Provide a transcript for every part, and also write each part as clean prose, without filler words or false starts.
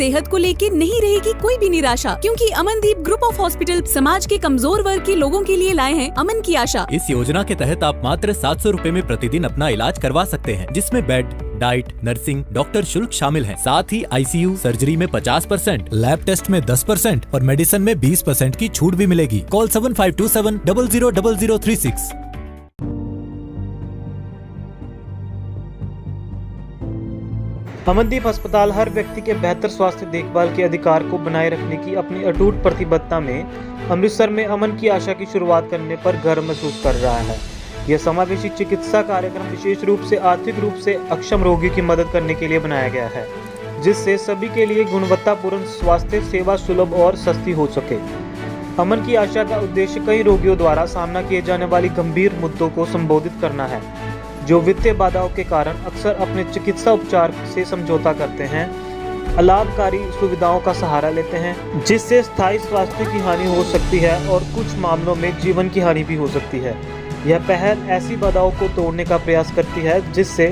सेहत को लेके नहीं रहेगी कोई भी निराशा, क्योंकि अमनदीप ग्रुप ऑफ हॉस्पिटल समाज के कमजोर वर्ग के लोगों के लिए लाए हैं अमन की आशा। इस योजना के तहत आप मात्र 700 रुपए में प्रतिदिन अपना इलाज करवा सकते हैं, जिसमें बेड, डाइट, नर्सिंग, डॉक्टर शुल्क शामिल है। साथ ही ICU सर्जरी में 50%, लैब टेस्ट में 10% और मेडिसिन में 20% की छूट भी मिलेगी। कॉल 7527 000036। अमनदीप अस्पताल हर व्यक्ति के बेहतर स्वास्थ्य देखभाल के अधिकार को बनाए रखने की अपनी अटूट प्रतिबद्धता में अमृतसर में अमन की आशा की शुरुआत करने पर गर्व महसूस कर रहा है। यह समावेशी चिकित्सा कार्यक्रम विशेष रूप से आर्थिक रूप से अक्षम रोगियों की मदद करने के लिए बनाया गया है, जिससे सभी के लिए गुणवत्तापूर्ण स्वास्थ्य सेवा सुलभ और सस्ती हो सके। अमन की आशा का उद्देश्य कई रोगियों द्वारा सामना किए जाने वाली गंभीर मुद्दों को संबोधित करना है, जो वित्तीय बाधाओं के कारण अक्सर अपने चिकित्सा उपचार से समझौता करते हैं, अलाभकारी सुविधाओं का सहारा लेते हैं, जिससे स्थायी स्वास्थ्य की हानि हो सकती है और कुछ मामलों में जीवन की हानि भी हो सकती है। यह पहल ऐसी बाधाओं को तोड़ने का प्रयास करती है, जिससे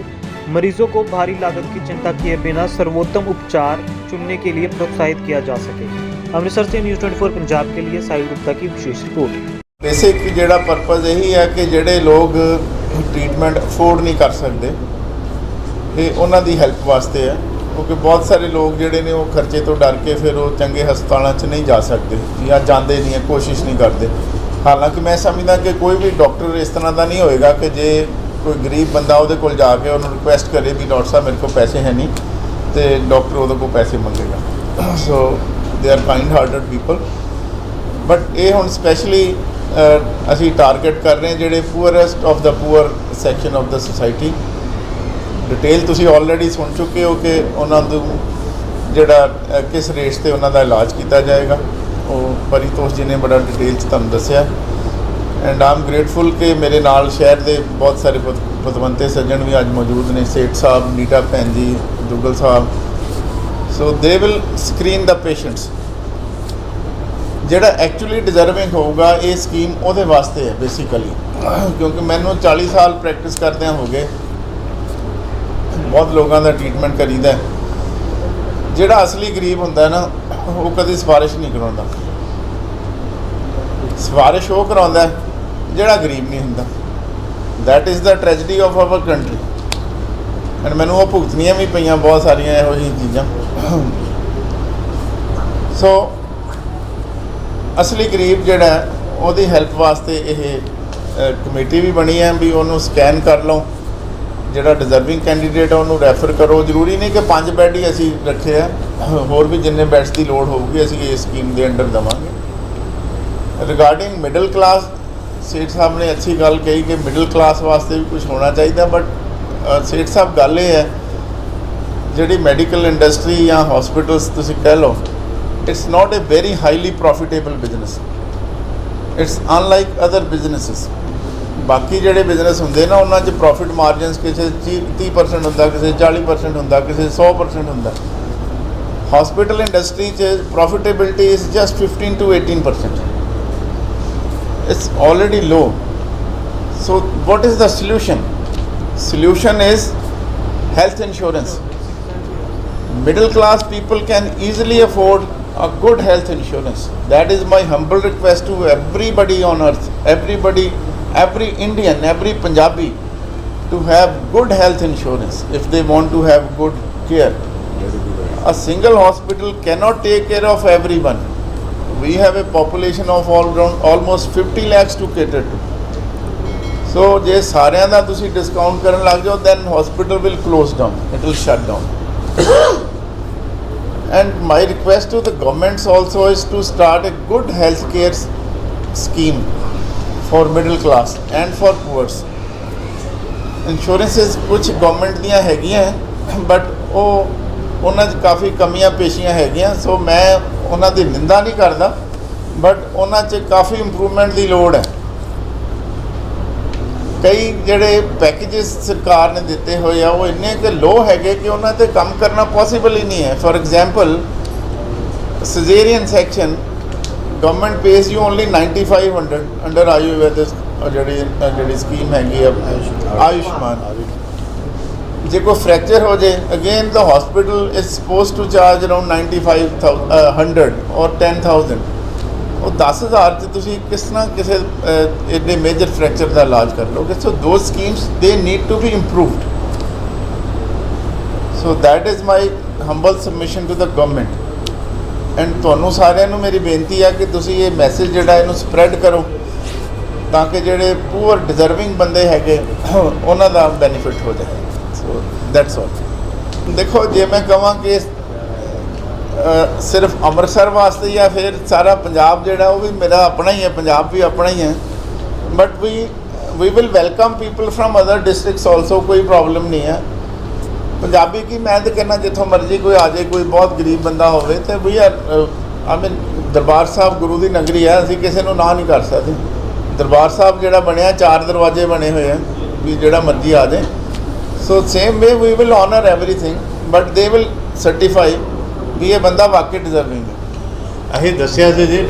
मरीजों को भारी लागत की चिंता किए बिना सर्वोत्तम उपचार चुनने के लिए प्रोत्साहित किया जा सके। अमृतसर से न्यूज़ 24 पंजाब के लिए साहिल गुप्ता की विशेष रिपोर्ट। बेसिक ਜਿਹੜਾ ਪਰਪਸ ਇਹੀ ਹੈ ਕਿ ਜਿਹੜੇ ਲੋਕ ਟ੍ਰੀਟਮੈਂਟ ਅਫੋਰਡ ਨਹੀਂ ਕਰ ਸਕਦੇ ਇਹ ਉਹਨਾਂ ਦੀ ਹੈਲਪ ਵਾਸਤੇ ਹੈ, ਕਿਉਂਕਿ ਬਹੁਤ ਸਾਰੇ ਲੋਕ ਜਿਹੜੇ ਨੇ ਉਹ ਖਰਚੇ ਤੋਂ ਡਰ ਕੇ ਫਿਰ ਉਹ ਚੰਗੇ ਹਸਪਤਾਲਾਂ 'ਚ ਨਹੀਂ ਜਾ ਸਕਦੇ ਜਾਂ ਜਾਂਦੇ ਨਹੀਂ ਹੈ, ਕੋਸ਼ਿਸ਼ ਨਹੀਂ ਕਰਦੇ। ਹਾਲਾਂਕਿ ਮੈਂ ਸਮਝਦਾ ਕਿ ਕੋਈ ਵੀ ਡਾਕਟਰ ਇਸ ਤਰ੍ਹਾਂ ਦਾ ਨਹੀਂ ਹੋਏਗਾ ਕਿ ਜੇ ਕੋਈ ਗਰੀਬ ਬੰਦਾ ਉਹਦੇ ਕੋਲ ਜਾ ਕੇ ਉਹਨੂੰ ਰਿਕੁਐਸਟ ਕਰੇ ਵੀ ਡਾਕਟਰ ਸਾਹਿਬ ਮੇਰੇ ਕੋਲ ਪੈਸੇ ਹੈ ਨਹੀਂ ਤੇ ਡਾਕਟਰ ਉਹਦੇ ਕੋਲ ਪੈਸੇ ਮੰਗੇਗਾ। So they are kind hearted people, but ਇਹ ਹੁਣ ਸਪੈਸ਼ਲੀ ਅਸੀਂ ਟਾਰਗੇਟ ਕਰ ਰਹੇ ਹਾਂ ਜਿਹੜੇ poorest of the poor section of the society. Detail ਤੁਸੀਂ ਆਲਰੇਡੀ ਸੁਣ ਚੁੱਕੇ ਹੋ ਕਿ ਉਹਨਾਂ ਨੂੰ ਜਿਹੜਾ ਕਿਸ ਰੇਟ 'ਤੇ ਉਹਨਾਂ ਦਾ ਇਲਾਜ ਕੀਤਾ ਜਾਏਗਾ, ਉਹ ਪਰਿਤੋਸ਼ ਜੀ ਨੇ ਬੜਾ ਡਿਟੇਲ 'ਚ ਤੁਹਾਨੂੰ ਦੱਸਿਆ। ਐਂਡ ਆਈ ਐਮ ਗ੍ਰੇਟਫੁਲ ਕਿ ਮੇਰੇ ਨਾਲ ਸ਼ਹਿਰ ਦੇ ਬਹੁਤ ਸਾਰੇ ਪਤਵੰਤੇ ਸੱਜਣ ਵੀ ਅੱਜ ਮੌਜੂਦ ਨੇ, ਸੇਠ ਸਾਹਿਬ, ਨੀਟਾ ਭੈਣ ਜੀ, Duggal Sahib. So they will screen the patients. ਜਿਹੜਾ ਐਕਚੁਅਲੀ ਡਿਜ਼ਰਵਿੰਗ ਹੋਊਗਾ ਇਹ ਸਕੀਮ ਉਹਦੇ ਵਾਸਤੇ ਹੈ ਬੇਸਿਕਲੀ, ਕਿਉਂਕਿ ਮੈਨੂੰ 40 ਸਾਲ ਪ੍ਰੈਕਟਿਸ ਕਰਦਿਆਂ ਹੋ ਗਏ, ਬਹੁਤ ਲੋਕਾਂ ਦਾ ਟ੍ਰੀਟਮੈਂਟ ਕਰੀਦਾ। ਜਿਹੜਾ ਅਸਲੀ ਗਰੀਬ ਹੁੰਦਾ ਨਾ ਉਹ ਕਦੇ ਸਿਫਾਰਿਸ਼ ਨਹੀਂ ਕਰਾਉਂਦਾ, ਸਿਫਾਰਿਸ਼ ਉਹ ਕਰਾਉਂਦਾ ਜਿਹੜਾ ਗਰੀਬ ਨਹੀਂ ਹੁੰਦਾ। That is the tragedy of hour country. And ਮੈਨੂੰ ਉਹ ਭੁਗਤਣੀਆਂ ਵੀ ਪਈਆਂ ਬਹੁਤ ਸਾਰੀਆਂ ਇਹੋ ਜਿਹੀਆਂ ਚੀਜ਼ਾਂ। ਸੋ ਅਸਲੀ ਗਰੀਬ ਜਿਹੜਾ ਉਹਦੀ ਹੈਲਪ ਵਾਸਤੇ ਇਹ ਕਮੇਟੀ ਵੀ ਬਣੀ ਹੈ ਵੀ ਉਹਨੂੰ ਸਕੈਨ ਕਰ ਲਓ, ਜਿਹੜਾ ਡਿਜ਼ਰਵਿੰਗ ਕੈਂਡੀਡੇਟ ਉਹਨੂੰ ਰੈਫਰ ਕਰੋ। ਜ਼ਰੂਰੀ ਨਹੀਂ ਕਿ 5 ਬੈੱਡ ਹੀ ਅਸੀਂ ਰੱਖੇ ਆ, ਹੋਰ ਵੀ ਜਿੰਨੇ ਬੈੱਡਸ ਦੀ ਲੋੜ ਹੋਊਗੀ ਅਸੀਂ ਇਸ ਸਕੀਮ ਦੇ ਅੰਡਰ ਦੇਵਾਂਗੇ। ਰਿਗਾਰਡਿੰਗ ਮਿਡਲ ਕਲਾਸ, ਸੇਠ ਸਾਹਿਬ ਨੇ ਅੱਛੀ ਗੱਲ ਕਹੀ ਕਿ ਮਿਡਲ ਕਲਾਸ ਵਾਸਤੇ ਵੀ ਕੁਝ ਹੋਣਾ ਚਾਹੀਦਾ, ਬਟ ਸੇਠ ਸਾਹਿਬ ਗੱਲ ਇਹ ਹੈ ਜਿਹੜੀ ਮੈਡੀਕਲ ਇੰਡਸਟਰੀ ਜਾਂ ਹੌਸਪੀਟਲਸ ਤੁਸੀਂ ਕਹਿ ਲਓ, it's not a very highly profitable business. It's unlike other businesses. ਬਾਕੀ ਜਿਹੜੇ ਬਿਜ਼ਨਸ ਹੁੰਦੇ ਨਾ ਉਹਨਾਂ 'ਚ ਪ੍ਰੋਫਿਟ ਮਾਰਜਨਸ ਕਿਸੇ 30% ਹੁੰਦਾ, ਕਿਸੇ 40% ਹੁੰਦਾ, ਕਿਸੇ 100% ਹੁੰਦਾ। ਹਸਪੀਟਲ ਇੰਡਸਟਰੀ 'ਚ ਪ੍ਰੋਫਿਟੇਬਿਲਿਟੀ is just 15 to 18%. It's already low. So what is the solution? Solution is health insurance. Middle class people can easily afford a good health insurance. That is my humble request to everybody on earth, every Indian, every Punjabi, to have good health insurance if they want to have good care. A single hospital cannot take care of everyone. We have a population of almost 50 lakhs to cater to. So ਜੇ ਸਾਰਿਆਂ ਦਾ ਤੁਸੀਂ discount ਕਰਨ ਲੱਗ ਜਾਓ, then hospital will close down, it will shut down. And my request to the governments also is to start a good health care scheme for middle class and for poor. Insurances कुछ government ਦੀਆਂ ਹੈਗੀਆਂ, but ਉਹ ਉਹਨਾਂ 'ਚ ਕਾਫੀ ਕਮੀਆਂ ਪੇਸ਼ੀਆਂ ਹੈਗੀਆਂ। ਸੋ ਮੈਂ ਉਹਨਾਂ ਦੀ ਨਿੰਦਾ ਨਹੀਂ ਕਰਦਾ, ਬਟ ਉਹਨਾਂ 'ਚ ਕਾਫੀ ਇੰਪਰੂਵਮੈਂਟ ਦੀ ਲੋੜ ਹੈ। ਕਈ ਜਿਹੜੇ ਪੈਕੇजेस ਸਰਕਾਰ ਨੇ ਦਿੱਤੇ ਹੋਏ ਆ ਉਹ ਇੰਨੇ ਕਿ ਲੋ ਹੈਗੇ ਕਿ ਉਹਨਾਂ 'ਤੇ ਕੰਮ ਕਰਨਾ ਪੋਸੀਬਲ ਹੀ ਨਹੀਂ ਹੈ। For example caesarean section government page you only 9500 under Ayurveda ਜਿਹੜੀ ਸਕੀਮ ਹੈਗੀ ਆ ਆਯੁਸ਼ਮਾਨ। ਜੇ ਕੋਈ ਫ੍ਰੈਕਚਰ ਹੋ ਜੇ again the hospital is supposed to charge around 95,100 ਔਰ 10,000 ਉਹ 10,000 'ਚ ਤੁਸੀਂ ਕਿਸ ਤਰ੍ਹਾਂ ਕਿਸੇ ਇੰਨੇ ਮੇਜਰ ਫ੍ਰੈਕਚਰ ਦਾ ਇਲਾਜ ਕਰ ਲਓਗੇ so those schemes they need to be improved so that is my humble submission to the government and ਤੁਹਾਨੂੰ ਸਾਰਿਆਂ ਨੂੰ ਮੇਰੀ ਬੇਨਤੀ ਹੈ ਕਿ ਤੁਸੀਂ ਇਹ ਮੈਸੇਜ ਜਿਹੜਾ ਇਹਨੂੰ ਸਪਰੈਡ ਕਰੋ ਤਾਂ ਕਿ ਜਿਹੜੇ ਪੂਅਰ ਡਿਜ਼ਰਵਿੰਗ ਬੰਦੇ ਹੈਗੇ ਉਹਨਾਂ ਦਾ ਬੈਨੀਫਿਟ ਹੋ ਜਾਏ ਸੋ ਦੈਟਸ ਆਲ ਦੇਖੋ ਜੇ ਮੈਂ ਕਹਾਂ ਕਿ ਸਿਰਫ ਅੰਮ੍ਰਿਤਸਰ ਵਾਸਤੇ ਜਾਂ ਫਿਰ ਸਾਰਾ ਪੰਜਾਬ ਜਿਹੜਾ ਉਹ ਵੀ ਮੇਰਾ ਆਪਣਾ ਹੀ ਹੈ ਪੰਜਾਬ ਵੀ ਆਪਣਾ ਹੀ ਹੈ but we will welcome people from other districts also ਕੋਈ ਪ੍ਰੋਬਲਮ ਨਹੀਂ ਹੈ ਪੰਜਾਬੀ ਕੀ ਮੈਂ ਤਾਂ ਕਹਿੰਦਾ ਜਿੱਥੋਂ ਮਰਜ਼ੀ ਕੋਈ ਆ ਜਾਏ ਕੋਈ ਬਹੁਤ ਗਰੀਬ ਬੰਦਾ ਹੋਵੇ ਤੇ ਵੀ ਆਈ ਮੀਨ ਦਰਬਾਰ ਸਾਹਿਬ ਗੁਰੂ ਦੀ ਨਗਰੀ ਹੈ ਅਸੀਂ ਕਿਸੇ ਨੂੰ ਨਾ ਨਹੀਂ ਕਰ ਸਕਦੇ ਦਰਬਾਰ ਸਾਹਿਬ ਜਿਹੜਾ ਬਣਿਆ 4 ਦਰਵਾਜ਼ੇ ਬਣੇ ਹੋਏ ਆ ਵੀ ਜਿਹੜਾ ਮਰਜ਼ੀ ਆ ਜਾਏ so same way we will honour everything but they will certify we ਇਹ ਬੰਦਾ ਵਾਕਈ ਡਿਜ਼ਰਵਿੰਗ ਹੈ ਅਸੀਂ ਦੱਸਿਆ ਸੀ ਜੀ